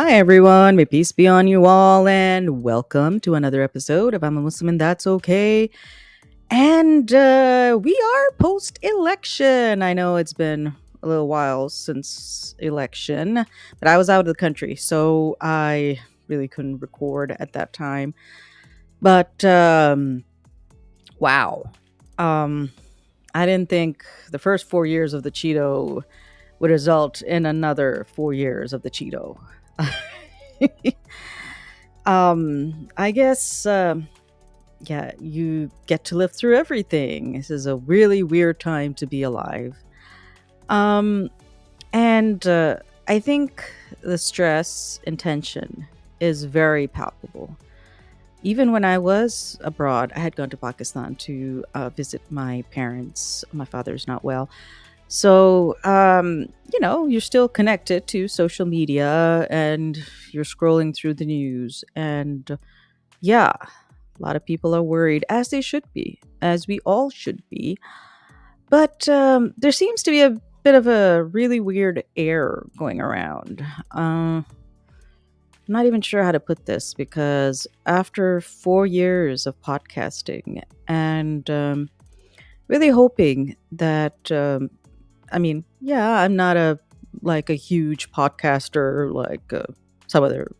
Hi, everyone. May peace be on you all, and welcome to another episode of I'm a Muslim and That's Okay. And we are post election. I know it's been a little while since election, but I was out of the country, so I really couldn't record at that time. But wow. Um, I didn't think the first 4 years of the Cheeto would result in another 4 years of the Cheeto. I guess, yeah, you get to live through everything. This is a really weird time to be alive. Um, and I think the stress and tension is very palpable. Even when I was abroad, I had gone to Pakistan to visit my parents. My father's not well. So, you're still connected to social media and you're scrolling through the news. And yeah, a lot of people are worried, as they should be, as we all should be. But there seems to be a bit of a really weird air going around. I'm not even sure how to put this because after 4 years of podcasting and really hoping that yeah, I'm not a huge podcaster like some other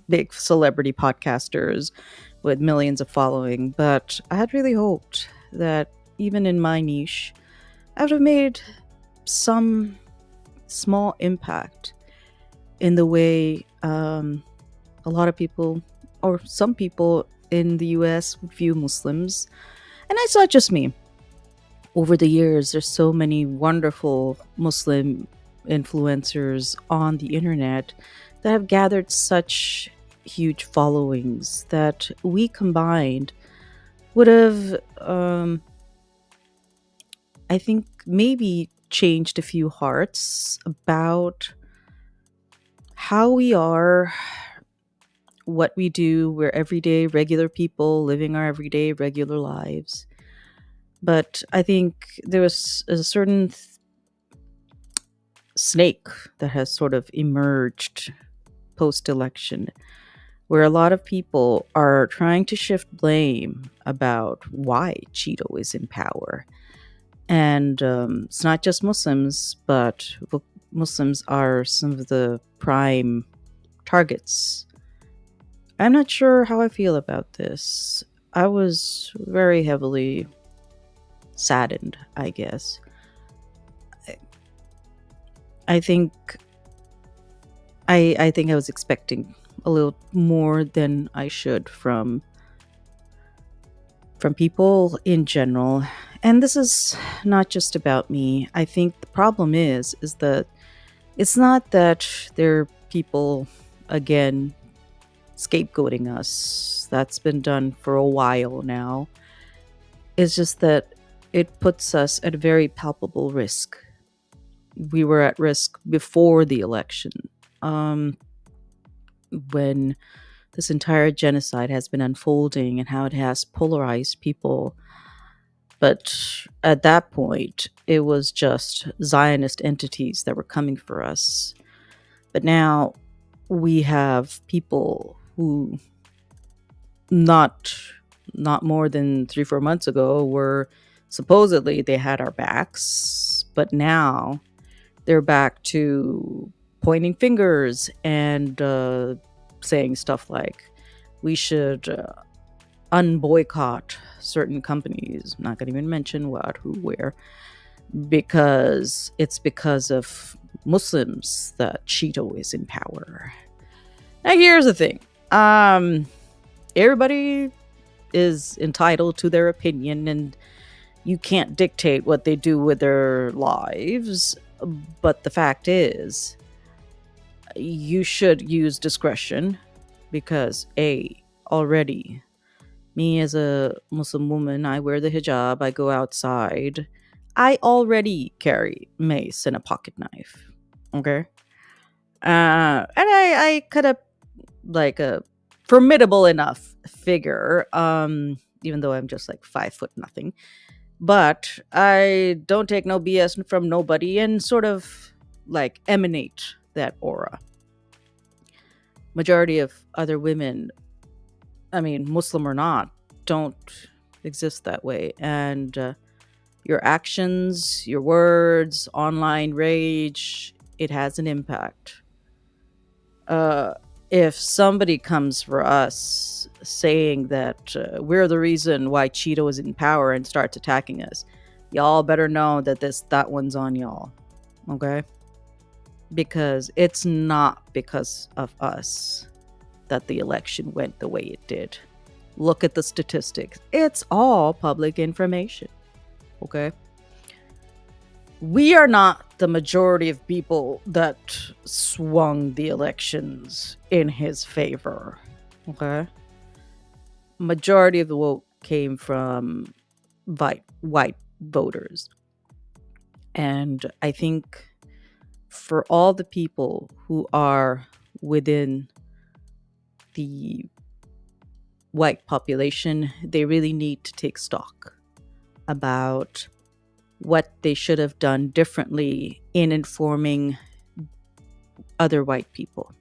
big celebrity podcasters with millions of following, but I had really hoped that even in my niche, I would have made some small impact in the way a lot of people or some people in the US view Muslims. And it's not just me. Over the years, there's so many wonderful Muslim influencers on the internet that have gathered such huge followings that we combined would have, I think, maybe changed a few hearts about how we are, what we do. We're everyday, regular people living our everyday, regular lives. But I think there was a certain snake that has sort of emerged post election where a lot of people are trying to shift blame about why Cheeto is in power. And it's not just Muslims, but Muslims are some of the prime targets. I'm not sure how I feel about this. I was very heavily saddened, I guess. I think I think I was expecting a little more than I should from people in general. And this is not just about me. I think the problem is that it's not that there are people again scapegoating us. That's been done for a while now. It's just that it puts us at a very palpable risk. We were at risk before the election. When this entire genocide has been unfolding and how it has polarized people. But at that point, it was just Zionist entities that were coming for us. But now we have people who not more than 3-4 months ago were supposedly they had our backs, but now they're back to pointing fingers and saying stuff like we should unboycott certain companies. I'm not going to even mention what, who, where, because it's because of Muslims that Cheeto is in power. Now, here's the thing. Everybody is entitled to their opinion, and you can't dictate what they do with their lives. But the fact is, you should use discretion because already me as a Muslim woman, I wear the hijab, I go outside, I already carry mace and a pocket knife. Okay. And I cut up like a formidable enough figure, even though I'm just like 5 foot nothing. But I don't take no BS from nobody and sort of like emanate that aura. Majority of other women, I mean, Muslim or not, don't exist that way. And your actions, your words, online rage, it has an impact. Uh, if somebody comes for us saying that we're the reason why Cheeto is in power and starts attacking us, y'all better know that that one's on y'all. Okay? Because it's not because of us that the election went the way it did. Look at the statistics. It's all public information. Okay? We are not the majority of people that swung the elections in his favor. Okay? Majority of the vote came from white voters. And I think for all the people who are within the white population, they really need to take stock about what they should have done differently in informing other white people.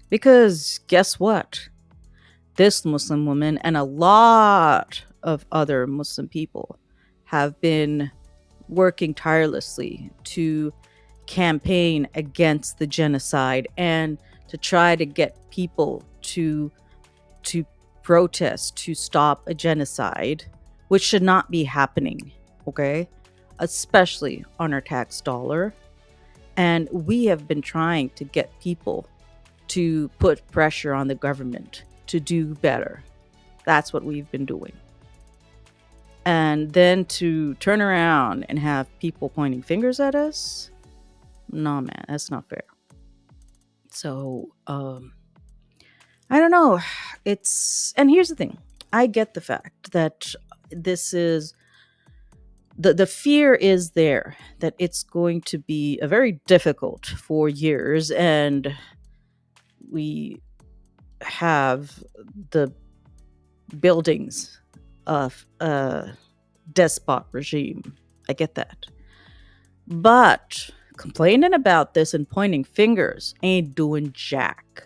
Because guess what? This Muslim woman and a lot of other Muslim people have been working tirelessly to campaign against the genocide and to try to get people to protest to stop a genocide, which should not be happening, okay? Especially on our tax dollar. And we have been trying to get people to put pressure on the government to do better. That's what we've been doing. And then to turn around and have people pointing fingers at us, no, man, that's not fair. So, I don't know. And here's the thing. I get the fact that this is, the fear is there that it's going to be a very difficult 4 years, and we have the buildings of a despot regime. I get that. But complaining about this and pointing fingers ain't doing jack.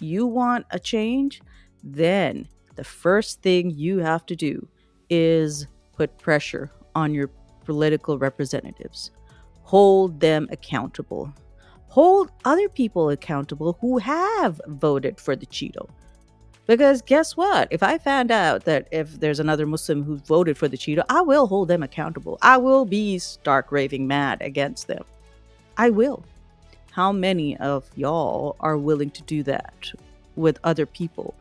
You want a change? Then the first thing you have to do is put pressure on your political representatives. Hold them accountable. Hold other people accountable who have voted for the Cheeto. Because guess what? If I found out that if there's another Muslim who voted for the Cheeto, I will hold them accountable. I will be stark raving mad against them. I will. How many of y'all are willing to do that with other people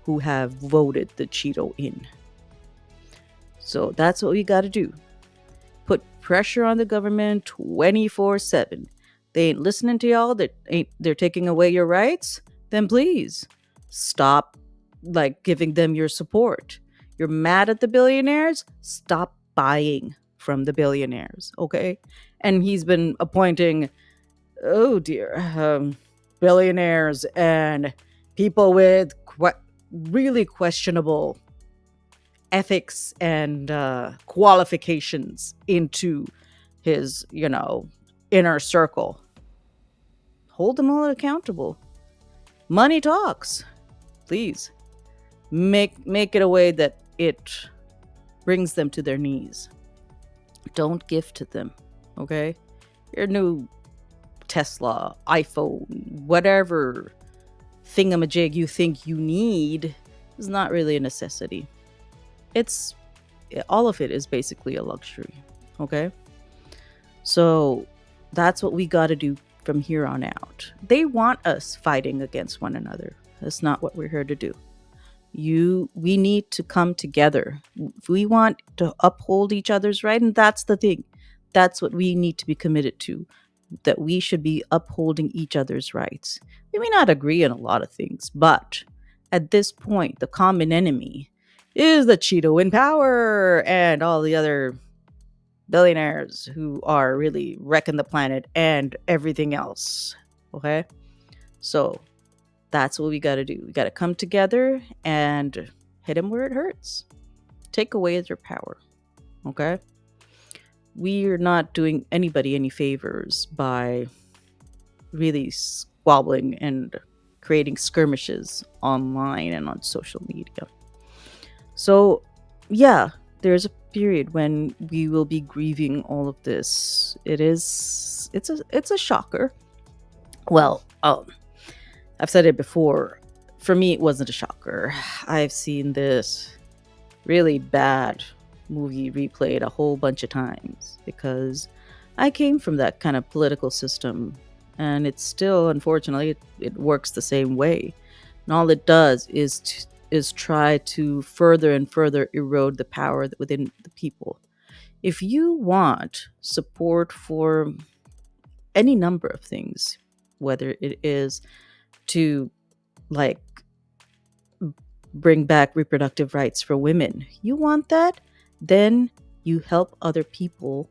who have voted the Cheeto in? So that's what we got to do. Put pressure on the government 24/7. They ain't listening to y'all. They're taking away your rights. Then please stop giving them your support. You're mad at the billionaires? Stop buying from the billionaires, okay? And he's been appointing, oh dear, billionaires and people with really questionable ethics and qualifications into his, inner circle. Hold them all accountable. Money talks. Please make it a way that it brings them to their knees. Don't gift to them, okay? Your new Tesla, iPhone, whatever thingamajig you think you need is not really a necessity. All of it is basically a luxury, okay? So that's what we got to do from here on out. They want us fighting against one another. That's not what we're here to do. We need to come together. We want to uphold each other's right, and that's the thing. That's what we need to be committed to, that we should be upholding each other's rights. We may not agree on a lot of things, but at this point, the common enemy is the Cheeto in power and all the other billionaires who are really wrecking the planet and everything else. Okay? So that's what we got to do. We got to come together and hit them where it hurts. Take away their power. Okay? We are not doing anybody any favors by really squabbling and creating skirmishes online and on social media. So, yeah, there's a period when we will be grieving all of this. It's a shocker. Well, I've said it before. For me, it wasn't a shocker. I've seen this really bad movie replayed a whole bunch of times because I came from that kind of political system, and it's still, unfortunately, it works the same way. And all it does is try to further and further erode the power within the people. If you want support for any number of things, whether it is to like bring back reproductive rights for women, you want that, then you help other people.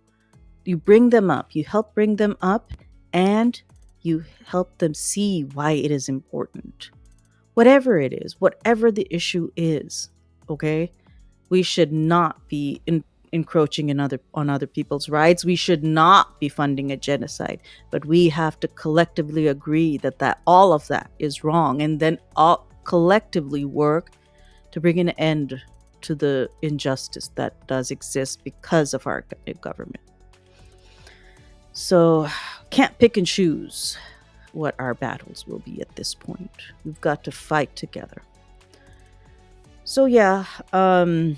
You bring them up, you help bring them up, and you help them see why it is important. Whatever it is, whatever the issue is, okay? We should not be encroaching on other people's rights. We should not be funding a genocide, but we have to collectively agree that all of that is wrong, and then all collectively work to bring an end to the injustice that does exist because of our government. So, can't pick and choose what our battles will be at this point. We've got to fight together. So yeah, I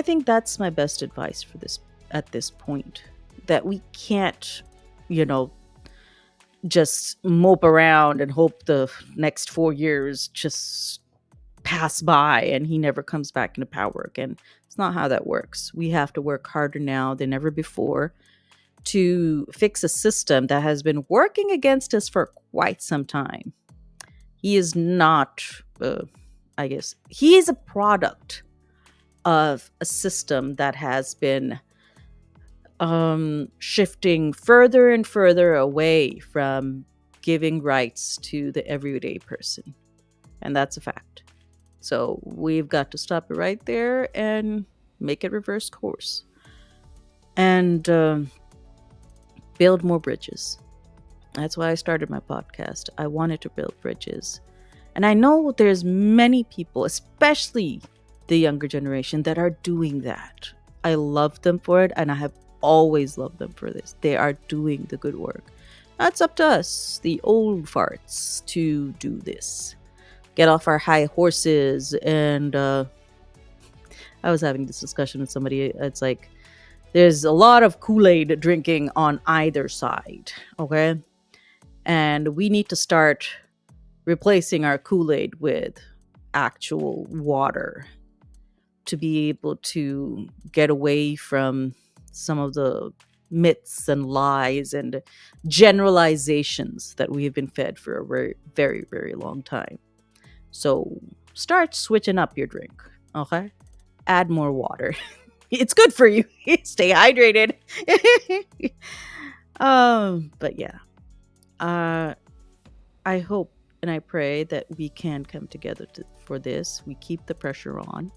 think that's my best advice for this at this point. That we can't, you know, just mope around and hope the next 4 years just pass by and he never comes back into power again. It's not how that works. We have to work harder now than ever before to fix a system that has been working against us for quite some time. He is not, I guess, he is a product of a system that has been shifting further and further away from giving rights to the everyday person. And that's a fact. So we've got to stop it right there and make it reverse course. And build more bridges. That's why I started my podcast. I wanted to build bridges. And I know there's many people, especially the younger generation, that are doing that. I love them for it, and I have always loved them for this. They are doing the good work. That's up to us, the old farts, to do this. Get off our high horses. And I was having this discussion with somebody. It's like, there's a lot of Kool-Aid drinking on either side, okay? And we need to start replacing our Kool-Aid with actual water to be able to get away from some of the myths and lies and generalizations that we have been fed for a very, very, very long time. So start switching up your drink, okay? Add more water. It's good for you. Stay hydrated. But yeah. I hope and I pray that we can come together for this. We keep the pressure on.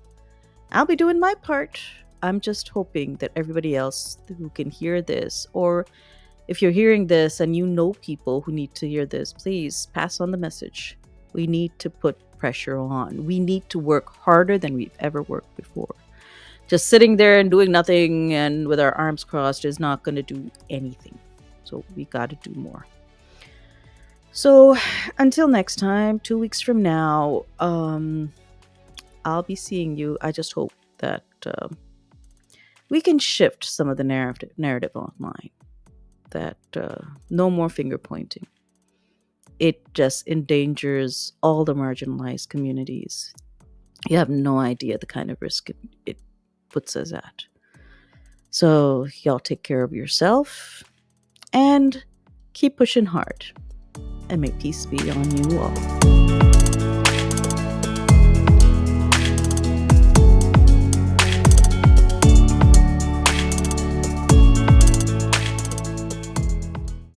I'll be doing my part. I'm just hoping that everybody else who can hear this, or if you're hearing this and you know people who need to hear this, please pass on the message. We need to put pressure on. We need to work harder than we've ever worked before. Just sitting there and doing nothing and with our arms crossed is not going to do anything. So we got to do more. So until next time, 2 weeks from now, I'll be seeing you. I just hope that we can shift some of the narrative online. That no more finger pointing. It just endangers all the marginalized communities. You have no idea the kind of risk it puts us at. So y'all take care of yourself and keep pushing hard. And may peace be on you all.